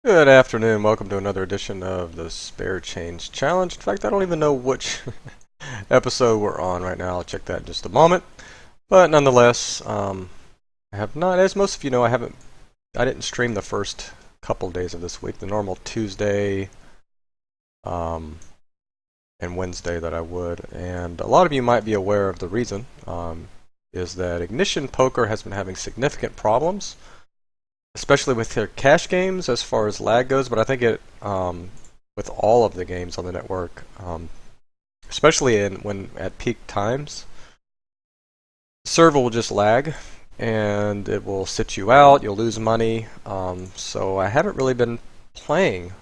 Good afternoon. Welcome to another edition of the Spare Change Challenge. In fact, I don't even know which episode we're on right now. I'll check that in just a moment. But nonetheless, I have not, as most of you know, I didn't stream the first couple days of this week. The normal Tuesday um, and Wednesday that I would. And a lot of you might be aware of the reason. Is that Ignition Poker has been having significant problems, especially with their cash games as far as lag goes, but I think it with all of the games on the network, especially when at peak times, the server will just lag and it will sit you out. You'll lose money. So I haven't really been playing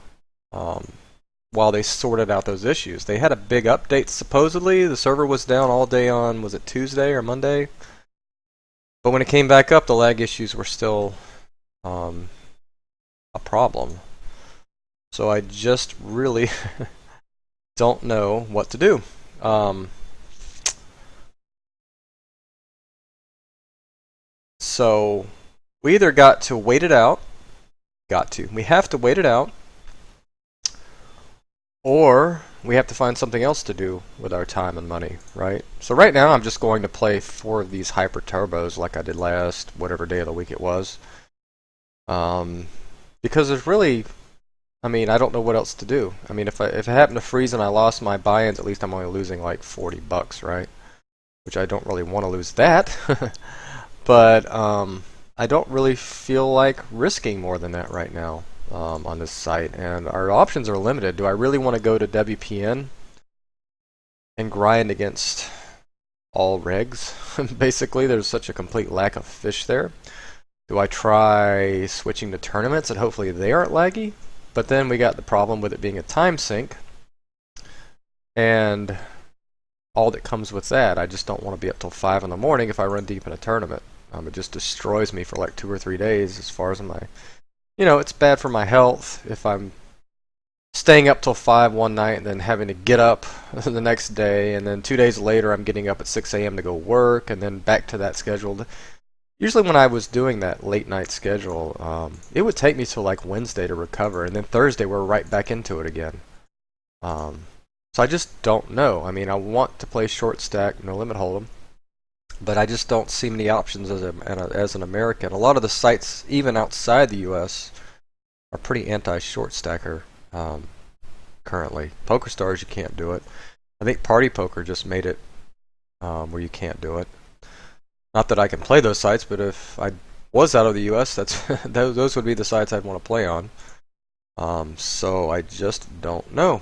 while they sorted out those issues. They had a big update supposedly. The server was down all day on, was it Tuesday or Monday? But when it came back up, the lag issues were still a problem. So I just really don't know what to do. So we either got to wait it out, we have to wait it out, or we have to find something else to do with our time and money, right? So right now I'm just going to play 4 of these hyper turbos like I did last, whatever day of the week it was. Because there's really, I don't know what else to do. If I happen to freeze and I lost my buy-ins, at least I'm only losing like $40, right? Which I don't really want to lose that. But I don't really feel like risking more than that right now on this site, and our options are limited. Do I really want to go to WPN and grind against all regs? Basically, there's such a complete lack of fish there. Do I try switching to tournaments and hopefully they aren't laggy? But then we got the problem with it being a time sink, and all that comes with that. I just don't want to be up till 5 in the morning if I run deep in a tournament. It just destroys me for like 2 or 3 days as far as my, it's bad for my health if I'm staying up till 5 one night and then having to get up the next day, and then 2 days later I'm getting up at 6 a.m. to go work, and then back to that schedule. Usually when I was doing that late night schedule, it would take me till like Wednesday to recover, and then Thursday we're right back into it again. So I just don't know. I want to play short stack, no limit hold'em, but I just don't see many options as an American. A lot of the sites, even outside the U.S., are pretty anti-short stacker currently. PokerStars, you can't do it. I think Party Poker just made it where you can't do it. Not that I can play those sites, but if I was out of the U.S., that's those would be the sites I'd want to play on. So I just don't know.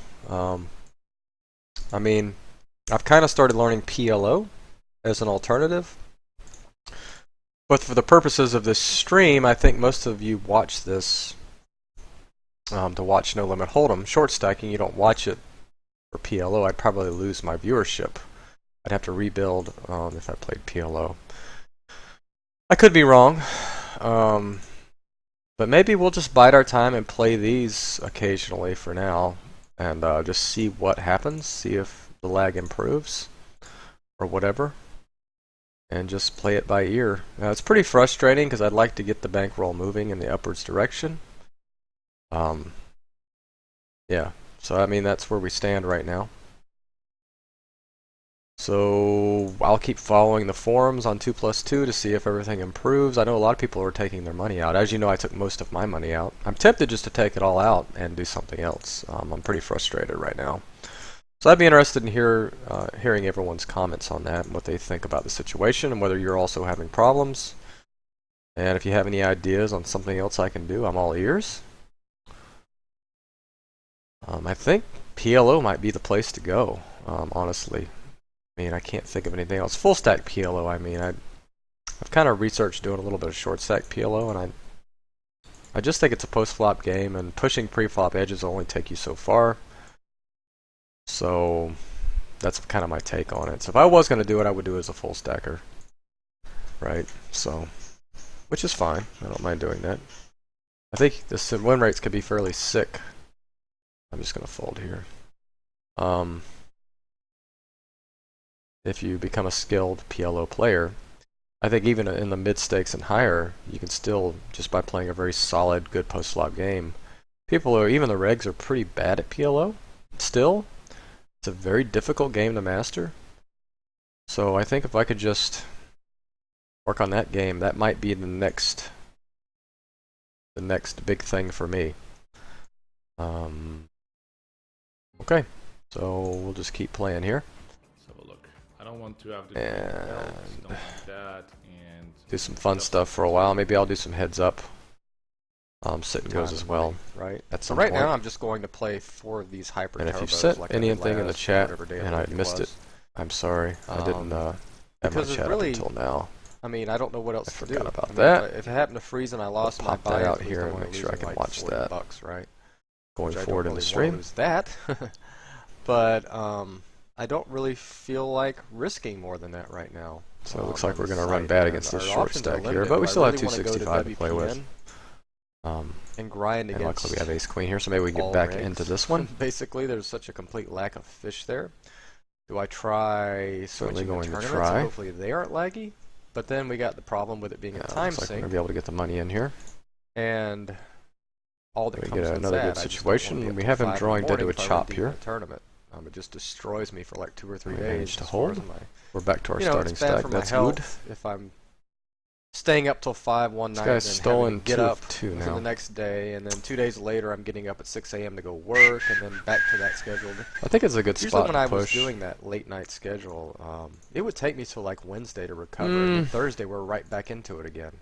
I've kind of started learning PLO as an alternative. But for the purposes of this stream, I think most of you watch this to watch No Limit Hold'em. Short stacking, you don't watch it for PLO. I'd probably lose my viewership. I'd have to rebuild if I played PLO. I could be wrong, but maybe we'll just bide our time and play these occasionally for now, and just see what happens, see if the lag improves, or whatever, and just play it by ear. Now, it's pretty frustrating because I'd like to get the bankroll moving in the upwards direction. Yeah, so that's where we stand right now. So I'll keep following the forums on 2+2 to see if everything improves. I know a lot of people are taking their money out. As you know, I took most of my money out. I'm tempted just to take it all out and do something else. I'm pretty frustrated right now. So I'd be interested in hearing everyone's comments on that and what they think about the situation and whether you're also having problems. And if you have any ideas on something else I can do, I'm all ears. I think PLO might be the place to go, honestly. I can't think of anything else. Full stack PLO, I've kind of researched doing a little bit of short stack PLO, and I just think it's a post-flop game, and pushing pre-flop edges will only take you so far. So that's kind of my take on it. So if I was going to do it, I would do it as a full stacker, right? So, which is fine. I don't mind doing that. I think the win rates could be fairly sick. I'm just going to fold here. If you become a skilled PLO player, I think even in the mid stakes and higher, you can still, just by playing a very solid, good post-flop game, People are, even the regs are pretty bad at PLO. Still, it's a very difficult game to master. So I think if I could just work on that game, that might be the next big thing for me. Okay, so we'll just keep playing here. Let's have a look. I don't want to have the don't need that, and do some fun stuff for a while. Maybe I'll do some heads up. Sit and goes as well. Right. At So some right point. now I'm just going to play 4 of these hyper And if you've turbos, said like anything in the chat and and I missed it, I'm sorry. I didn't have my because chat really, up until now. I mean, I don't know what else I to forgot do. about I mean, that. If it happened to freeze and I lost my pop that buy, out at least here I'm and only make sure I losing can like watch that. $40, right? Going Which I forward don't in the really stream. want to lose that. But I don't really feel like risking more than that right now. So it looks like we're going to site. run bad And against this our short options are stack here, limited. but we Do I still have really wanna go to 265 to play with. WPN and grind And against luckily we have ace queen here, so maybe we can all get back rigs. into this one. Basically, there's such a complete lack of fish there. Do I try Certainly switching going the to tournaments? try. And hopefully they aren't laggy. But then we got the problem with it being a time Looks like we're sink, going to be able to get the money in here. and all that We comes get with another that, good I just don't situation. wanna be up We till have him 5 in the drawing dead to morning a if I run chop deep here. in a tournament. It just destroys me for like 2 or 3 We days. managed to as far hold. as my, We're back to our you know, starting it's bad stack. for my That's good. health if I'm staying up till 5 one This night guy's and then stolen having to get 2 up of 2 for the now. next day, and then 2 days later I'm getting up at 6 a.m. to go work, and then back to that schedule. I think it's a good Usually spot when to I was push. doing that late night schedule, it would take me till like Wednesday to recover, and then Thursday we're right back into it again.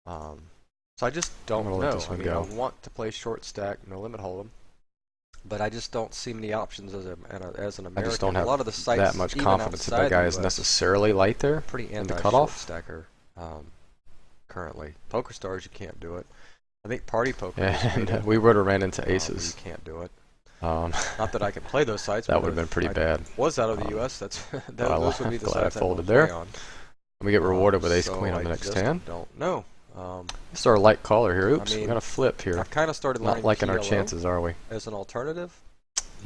So I just don't gonna know. let this I one mean, go. I want to play short stack, no limit hold'em, but I just don't see many options as an American. I just don't have a lot of the sites, that much even confidence that outside that guy the is US, necessarily light there. pretty in the anti cutoff. short stacker currently. Poker Stars, you can't do it. I think Party Poker And we would have ran into you aces. can't do it. Um, Not that I can play those sites. that but would have been if pretty I bad. was out of the U.S., that's those would be the glad I sites folded I would there. play on. We get rewarded with ace So queen on the I next just hand. Don't know. This is our light caller here. Oops, I mean, we got a flip here. I've kind of started Not learning liking our PLO chances, are we? as an alternative.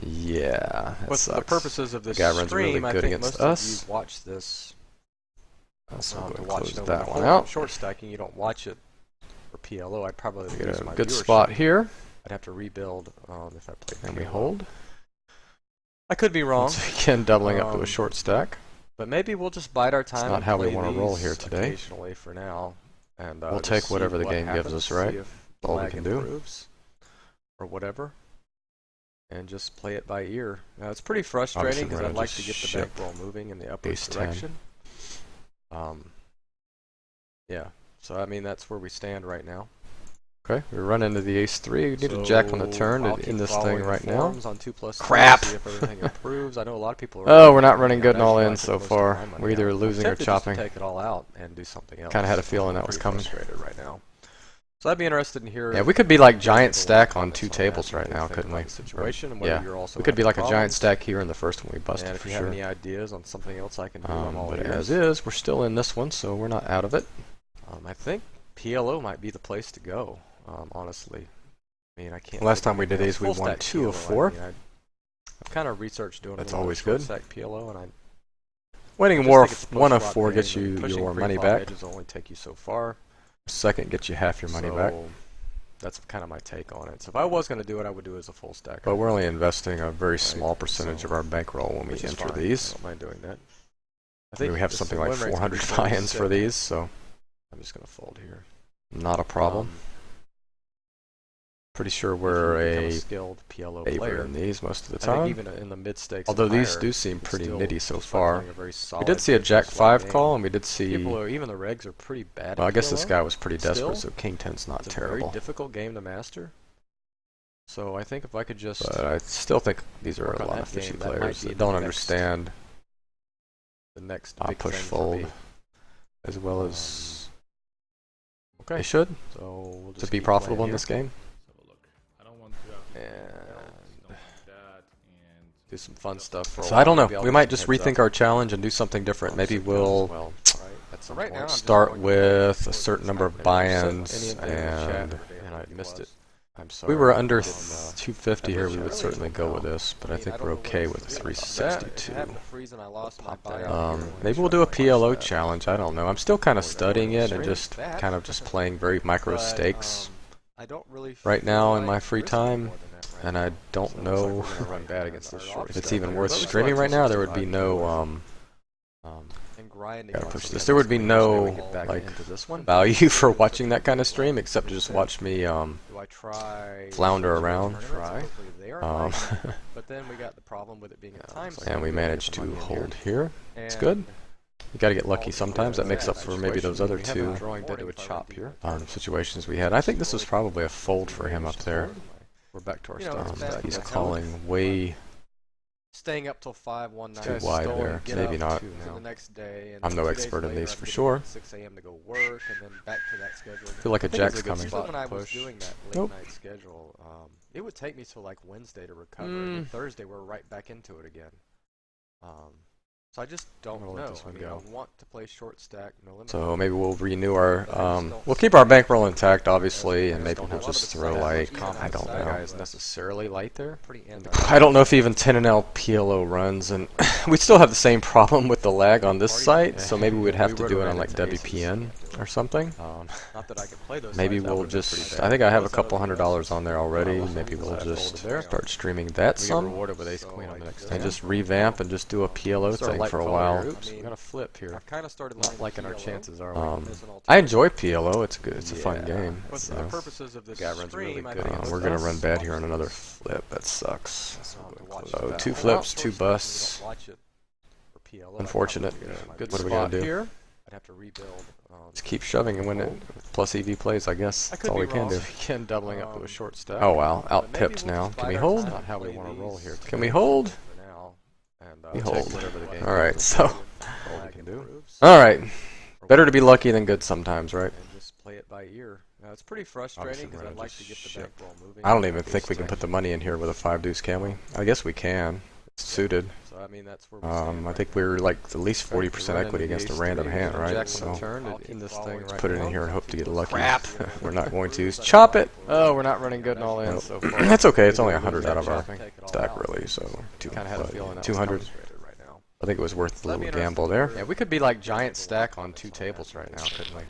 Yeah, that But for the sucks. purposes of this guy runs stream, really I good think against most us. of you watch this So we'll to go and watch close no that limit one hold'em. out. Short stacking, you don't watch it for PLO. I'd probably We get lose a my good viewership. spot here, I'd have to rebuild if I played and we PLO. hold. I could be wrong, Once again, doubling up to a short stack. but maybe we'll just bide our time. not and how we play wanna roll these here today. Occasionally for now, and We'll just take see whatever the what game gives happens, us, right? see if That's all we lag can do. improves or whatever, and just play it by ear. Now it's pretty frustrating Obviously, because we're I'd gonna like to just get the ship bankroll moving in the upward ace 10. direction. Yeah. So I mean that's where we stand right now. Okay, we run into the ace 3. We need a jack on the turn I'll to keep end this following thing the right now. forums on 2+3, Crap! See if everything improves. I know a lot of people are. Oh, we're not running good and That's all why I in took so most of far. my money We're either out. I'm losing or tempted just to chopping. take it all out and do something else. Kinda had a feeling that I'm was pretty coming. Frustrated right now. So I'd be interested in hearing. Yeah, we could be like giant people stack on comments 2 that, tables what right you now, think couldn't about we? the situation and Or- whether yeah, you're also we could be having like a giant problems. stack here in the first one we And busted if for you have sure. any ideas on something else I can do, I'm all But ears. as is, we're still in this one, so we're not out of it. I think PLO might be the place to go. Honestly, I mean I can't. Last think time of we did anything ace, we else. Full won stack 2 of PLO, 4. I mean, I've kind of researched doing That's a lot of always short good. stack PLO, and I Winning just war think it's a 1 of push-flop 4 game, gets you and pushing your money pre-flop back. edges only take you so far. Second gets you half your money back. So that's kind of my take on it. So if I was going to do it, I would do it as a full stack. But we're only investing a very small percentage so- of our bankroll when we which is enter fine. these. I don't mind doing that. I I mean, we have the something like win rate's gonna be 400 buy-ins for 37. these, so I'm just going to fold here. not a problem. Pretty sure If we're you become a skilled PLO favor player. in these most of the I think time. even in the mid stakes, Although and these higher, do seem it's pretty still nitty so just far. playing a very We solid did see a jack pre-flop 5 game. call, and we did see. People are, even the regs are pretty bad. Well, I at guess this PLO. guy was pretty desperate, Still, so king 10's not It's a terrible. very difficult game to master. So I think if I could just But I still think these are work a on lot that of fishy game, that might players be that the don't next- understand the next I'll big push thing for fold me. as well as Okay, they should so we'll just to be keep profitable playing in this game. Let's have a look. I don't want to have And don't need that, and do some fun stuff for a So while. I don't know. Maybe I'll We do might some just heads rethink up our challenge and do something different. on Maybe sit downs we'll as well, right? At some right point. now, I'm just start going with for a certain this number of happening. buy-ins, Sent anything in the chat, and and I missed it. I'm sorry. we were under I didn't, 250 here. We would really certainly go with know. this, but I mean, think don't we're know what okay else with a to do. That, 362. it happened to freeze and I lost my Pop that buyout out. here. Maybe we'll do a PLO that. challenge. I don't know. I'm still kind of Or that studying was it and strange. just That. kind of just playing very micro But, stakes. I don't really right feel now in like my free risking time, more than that right and now. I So don't it looks like know we're gonna run bad against this short if it's stack even here. worth But we streaming still right now. There have would be 65 no and grinding gotta on push some this. of There these would be swings. Maybe we no get back like into this one. value for watching that kind of stream, except to just watch me Do I try flounder switching around. tournaments? Hopefully they are Um, nice. But then we got the problem with it being a time sink. and we We gotta managed get the to money in hold here. here. It's good. You got to get lucky All sometimes. That makes up for maybe those other we have a two drawing dead to a chop here. situations we had. I think this was probably a fold for him up there. We're back to our He's stuff. calling way Staying up till 5 one night. too wide still there. get Maybe up not. to the next day. And I'm then no 2 days expert in later, these I'm for getting sure. up at 6 a.m. to go work, and then back to that schedule. I feel like a jack's coming. When I was doing that late Nope. night schedule, it would take me till like Wednesday to recover. And then Thursday, we're right back into it again. So I just don't I'm gonna know. let this one go. I want to play short stack, no limit. So maybe we'll renew our, we'll keep our bankroll intact, obviously, and maybe we'll just throw like, I don't know. Guys necessarily light there. I don't know if even 10NL PLO runs, and we still have the same problem with the lag on this site, so maybe we'd have to do it on like WPN or something. Not that I can play those. Maybe we'll just, I think I have a couple $100 on there already, maybe we'll just start streaming that some, rewarded with ace queen on the next and just revamp and just do a PLO thing for a while. Oops, we got a flip here. I've kind of started not liking our chances, are we? I enjoy PLO, it's good, it's a fun game. But for the purposes of this Guy runs really stream, I good. think it's We're gonna best run bad here on another flip. That sucks. to watch So that. 2 flips, 2 busts. Watch it for PLO. Unfortunate. Good What are we gonna spot do? here. I'd have to rebuild. Just keep shoving and win it. Plus EV plays, I guess. That's all we can do. Again, doubling up to a short stack. Oh wow, out Maybe pipped we'll now. just Can we bide our hold? time. Not how we want to roll here. Can we hold? For now, and We check hold. whatever the game All right, is. so All we can do. all right. Better to be lucky than good sometimes, right? And just play it by ear. Now, it's pretty frustrating because I'd like to get the bankroll moving. I don't even think we can put the money in here with a 5 deuce, can we? I guess we can. It's suited. So I mean that's where we stand I right think now. we're like at least 40% equity against a random hand, right? Jackson So turned it in this thing let's right put it now. in here and hope to get lucky. Crap. We're not going to. Chop it. Oh, we're not running good and all in Nope. so far. That's okay. It's only 100 out of our Take it all stack, out. really. So Kind of had a feeling that was 200. concentrated right now. I think it was worth the That'd be little gamble there. Yeah, we could be like giant stack on 2 tables right now, couldn't we?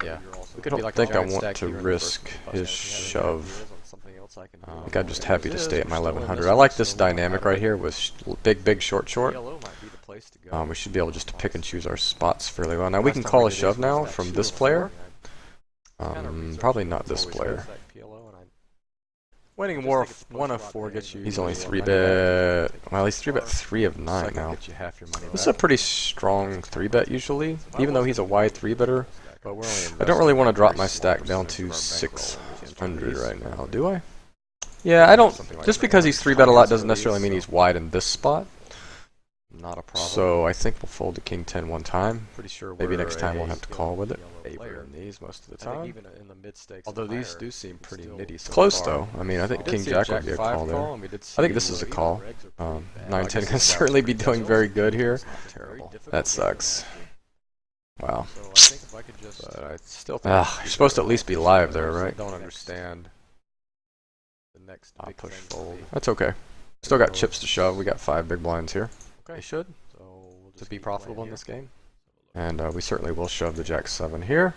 Yeah. We I could don't be like think a I giant want stack to here in the risk first his bust. shove. I I think I'm just happy to stay at my 1100. I like this dynamic right here with big, short. PLO might be the place to go. We should be able just to pick and choose our spots fairly well. Now we can call a shove now from this player. Probably not this player. Winning war 1 of 4 gets you. He's only 3-bet. Well, he's 3-bet 3 of 9 now. Get you half your money This is a pretty strong 3-bet usually, even though he's a wide 3-better. But we're only I don't really want to drop my stack down to 600 right now, do I? Yeah, I don't. Just because he's 3-bet a lot doesn't necessarily mean he's wide in this spot. Not a problem. So I think we'll fold the king 10 one time. Pretty sure Maybe we're next time we'll a have to call with it. player. In these most of the I think time. even in the mid stakes. Although and these higher, do seem pretty still nitty. so Close far. though. I mean, I think We did king see a jack would be a Jack-5 call there. and we did I think see this is a either call. regs or pretty bad. 9-10 I can guess certainly be doing very good here. Terrible. That sucks. Wow. So I think if I could just. But I still think you're supposed to at least be live there, right? Don't understand. The next I'll big push thing fold. will be- That's okay. Still got chips to shove. We got 5 big blinds here. Okay. They should. So we'll To just be keep profitable playing in this here. game. And we certainly will shove the jack 7 here.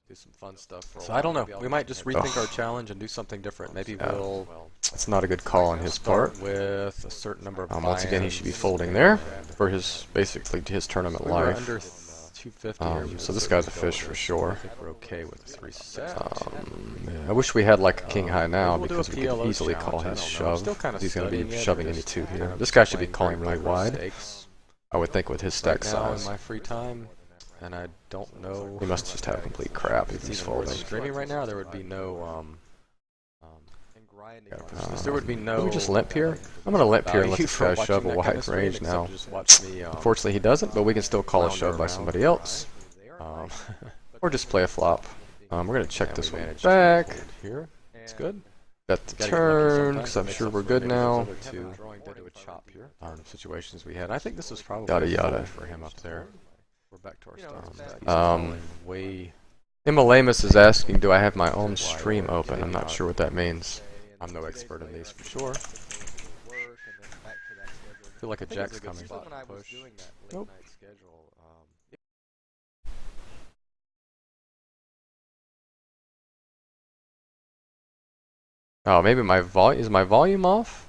Do some fun stuff. For a So while. I don't know. Maybe I'll We might get just in rethink there. our challenge and do something different. Maybe Yeah. we'll. Well, It's not a good call on his part. start with a certain number of. Once again, he should be buy-ins. folding there for his basically his tournament We were life. under 250 here. We So would this guy's a certainly fish go for with it. sure. I think we're okay with 3-6. Yeah, I wish we had like a king high now Maybe we'll do because a we could PLO easily call challenge. I his don't know. I'm shove. still kinda He's going to studying be it, shoving or any just 2 here. kind of This guy should be playing calling very really low wide. stakes. I would think with his stack Right now in size. my free time, and I don't know. He must just have complete crap if It's he's even worth folding. streaming right now. There would be no. There would be no. Can we just limp here? I'm I'm gonna limp here and let value this for guy shove a watching that wide kind of stream, range except now. just watch me, Unfortunately, he doesn't, but we can still call a flounder shove by around. somebody else. Or just play a flop. We're gonna check And this we one managed to back. hold here. It's good. Bet the Gotta get lucky turn, sometimes. because I'm Makes sure up we're for good maybe those now. other two Situations we had. I think this was probably Yada a yada fold for him up there. We're back to our You know, stuff. it's He's bad. calling way. Imalamus is asking, do I have my own stream open? I'm not sure what that means. I'm no expert in these for sure. I feel like a jack's coming. Nope. Oh, maybe my volume is my volume off?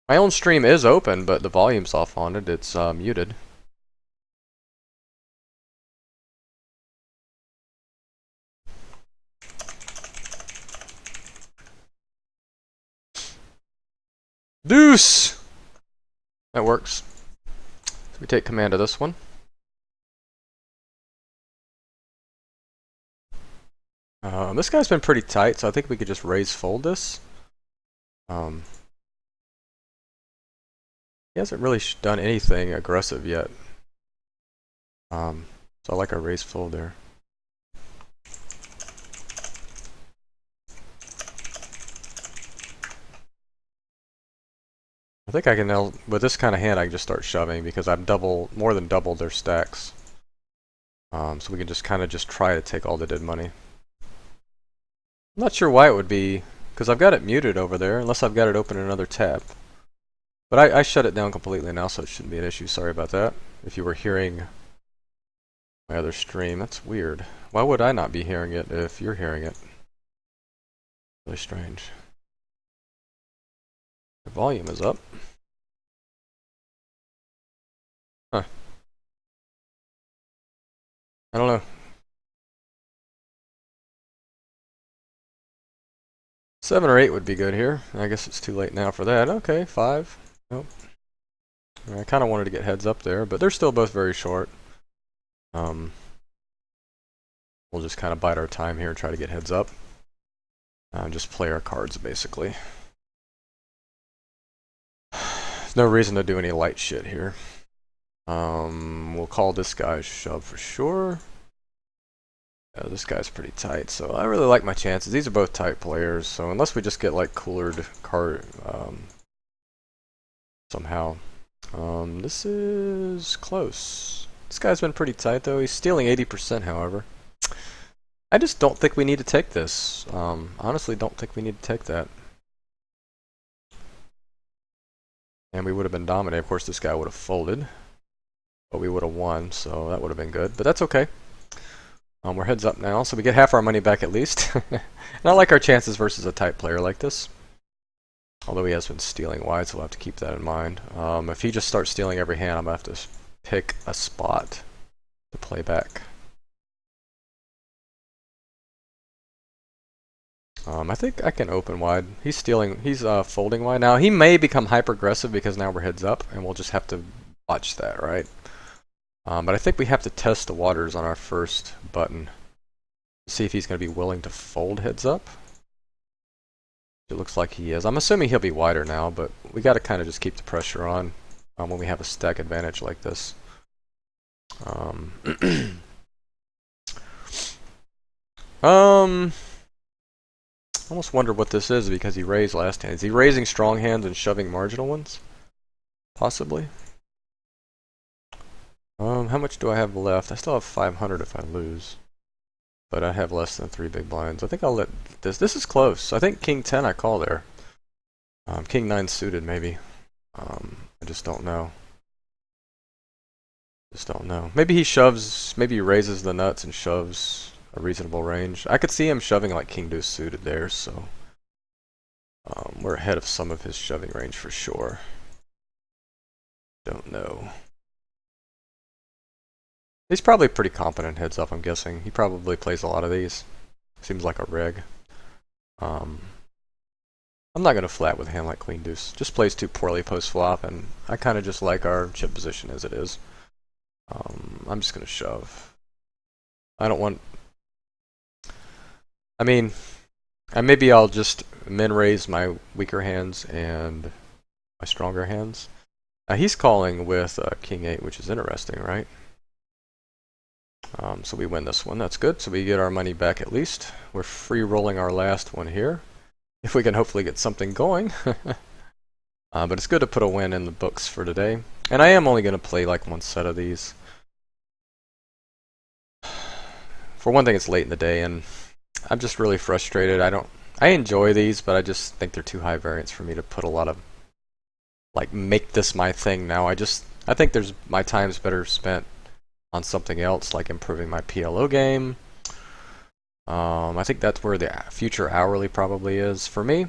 My own stream is open, but the volume's off on it. It's muted. Deuce! That works. So we take command of this one. This guy's been pretty tight, so I think we could just raise fold this. He hasn't really done anything aggressive yet. So I like our raise fold there. I think I can now, with this kind of hand, I can just start shoving because I've more than doubled their stacks. So we can just kind of just try to take all the dead money. I'm not sure why it would be, because I've got it muted over there, unless I've got it open in another tab. But I shut it down completely now, so it shouldn't be an issue. Sorry about that. If you were hearing my other stream, that's weird. Why would I not be hearing it if you're hearing it? Really strange. The volume is up. Huh. I don't know. 7 or 8 would be good here. I guess it's too late now for that. Okay, 5. Nope. I kind of wanted to get heads up there, but they're still both very short. We'll just kind of bide our time here and try to get heads up. Just play our cards, basically. There's no reason to do any light shit here. We'll call this guy shove for sure. Yeah, this guy's pretty tight, so I really like my chances. These are both tight players, so unless we just get like coolered card somehow. This is close. This guy's been pretty tight though. He's stealing 80%, however. I just don't think we need to take this. Honestly, don't think we need to take that. And we would have been dominated. Of course, this guy would have folded, but we would have won, so that would have been good. But that's okay. We're heads up now, so we get half our money back at least. And I like our chances versus a tight player like this. Although he has been stealing wide, so we'll have to keep that in mind. If he just starts stealing every hand, I'm going to have to pick a spot to play back. I think I can open wide. He's folding wide. Now, he may become hyper-aggressive because now we're heads up, and we'll just have to watch that, right? But I think we have to test the waters on our first button. See if he's going to be willing to fold heads up. It looks like he is. I'm assuming he'll be wider now, but we got to kind of just keep the pressure on when we have a stack advantage like this. Almost wonder what this is because he raised last hand. Is he raising strong hands and shoving marginal ones? Possibly. How much do I have left? I still have 500 if I lose. But I have less than 3 big blinds. I think I'll let this. This is close. I think King 10 I call there. King 9 suited maybe. I just don't know. Maybe he shoves. Maybe he raises the nuts and shoves a reasonable range. I could see him shoving like King Deuce suited there. So we're ahead of some of his shoving range for sure. Don't know. He's probably pretty competent heads up, I'm guessing. He probably plays a lot of these. Seems like a rig. I'm not going to flat with a hand like Queen Deuce. Just plays too poorly post flop, and I kind of just like our chip position as it is. I'm just going to shove. I don't want... I mean, maybe I'll just min-raise my weaker hands and my stronger hands. He's calling with King 8, which is interesting, right? So we win this one. That's good. So we get our money back at least. We're free rolling our last one here. If we can hopefully get something going. But it's good to put a win in the books for today. And I am only going to play like one set of these. For one thing, it's late in the day and I'm just really frustrated. I enjoy these, but I just think they're too high variance for me to put a lot of, like, make this my thing now. I think my time's better spent on something else, like improving my PLO game, I think that's where the future hourly probably is for me.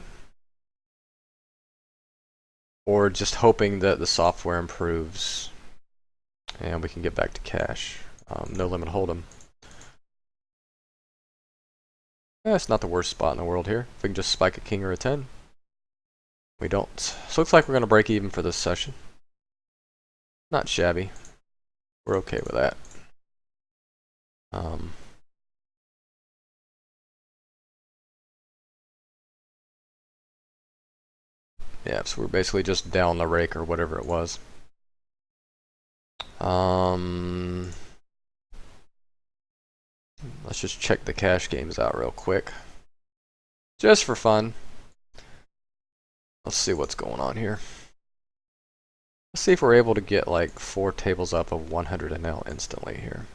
Or just hoping that the software improves and we can get back to cash. No limit hold'em. Yeah, it's not the worst spot in the world here. If we can just spike a king or a 10. We don't. So looks like we're going to break even for this session. Not shabby. We're okay with that. Yeah, so we're basically just down the rake or whatever it was. Let's just check the cash games out real quick. Just for fun. Let's see what's going on here. Let's see if we're able to get like 4 tables up of 100 NL instantly here.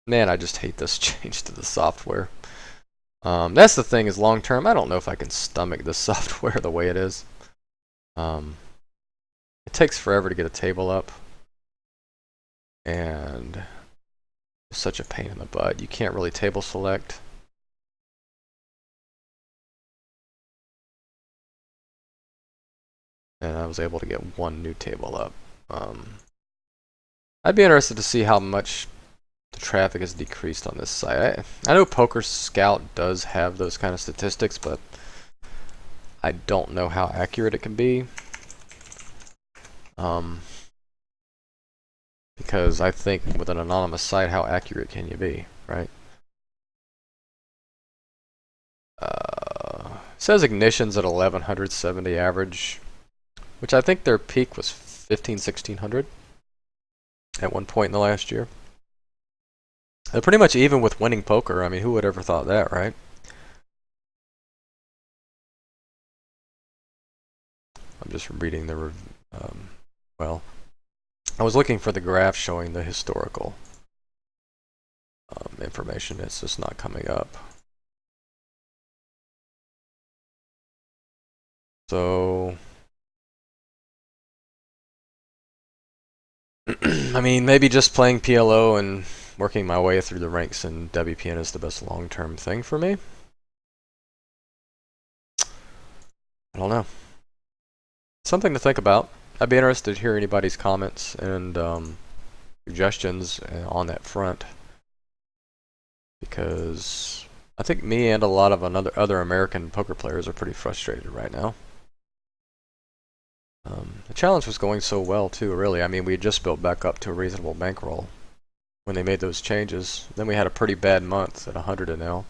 Man, I just hate this change to the software. That's the thing, is long term, I don't know if I can stomach this software the way it is. It takes forever to get a table up. And it's such a pain in the butt. You can't really table select. And I was able to get 1 new table up. I'd be interested to see how much the traffic has decreased on this site. I know Poker Scout does have those kind of statistics, but I don't know how accurate it can be. Because I think with an anonymous site, how accurate can you be, right? It says ignitions at 1170 average, which I think their peak was 1600 at one point in the last year. They're pretty much even with winning poker. I mean, who would ever thought that, right? I'm just reading the well, I was looking for the graph showing the historical information. It's just not coming up. So, I mean, maybe just playing PLO and working my way through the ranks in WPN is the best long-term thing for me. I don't know. Something to think about. I'd be interested to hear anybody's comments and suggestions on that front, because I think me and a lot of other American poker players are pretty frustrated right now. The challenge was going so well too, really. I mean, we had just built back up to a reasonable bankroll when they made those changes. Then we had a pretty bad month at 100 NL.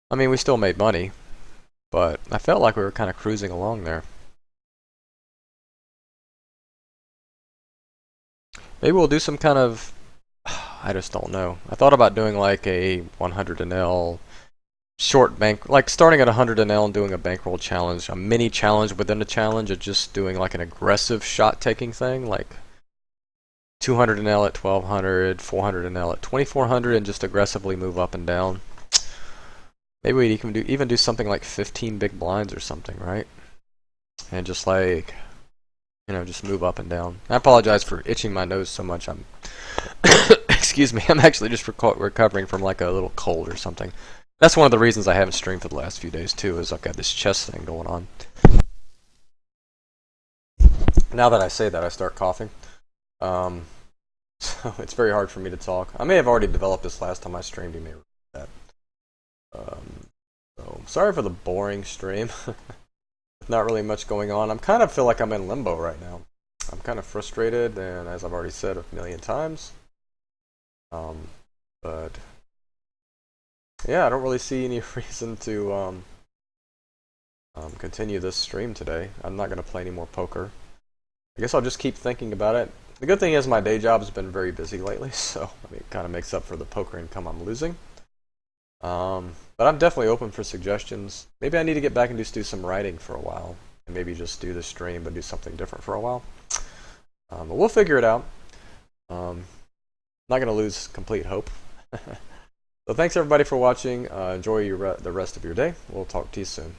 I mean, we still made money, but I felt like we were kind of cruising along there. Maybe we'll do some kind of, I just don't know. I thought about doing like a 100 NL short bank, like starting at 100 NL and doing a bankroll challenge, a mini challenge within a challenge, or just doing like an aggressive shot taking thing, like 200 NL at 1200, 400 NL at 2400, and just aggressively move up and down. Maybe we can even do something like 15 big blinds or something, right? And just like, you know, just move up and down. I apologize for itching my nose so much. I'm excuse me, I'm actually just recovering from like a little cold or something. That's one of the reasons I haven't streamed for the last few days too, is I've got this chest thing going on. Now that I say that, I start coughing. So it's very hard for me to talk. I may have already developed this last time I streamed, you may remember that. So sorry for the boring stream. Not really much going on. I'm kind of feel like I'm in limbo right now. I'm kind of frustrated, and as I've already said a million times. But yeah, I don't really see any reason to continue this stream today. I'm not going to play any more poker. I guess I'll just keep thinking about it. The good thing is my day job has been very busy lately, so I mean, it kind of makes up for the poker income I'm losing. But I'm definitely open for suggestions. Maybe I need to get back and just do some writing for a while, and maybe just do the stream but do something different for a while. But we'll figure it out. Not going to lose complete hope. So thanks everybody for watching. Enjoy the rest of your day. We'll talk to you soon.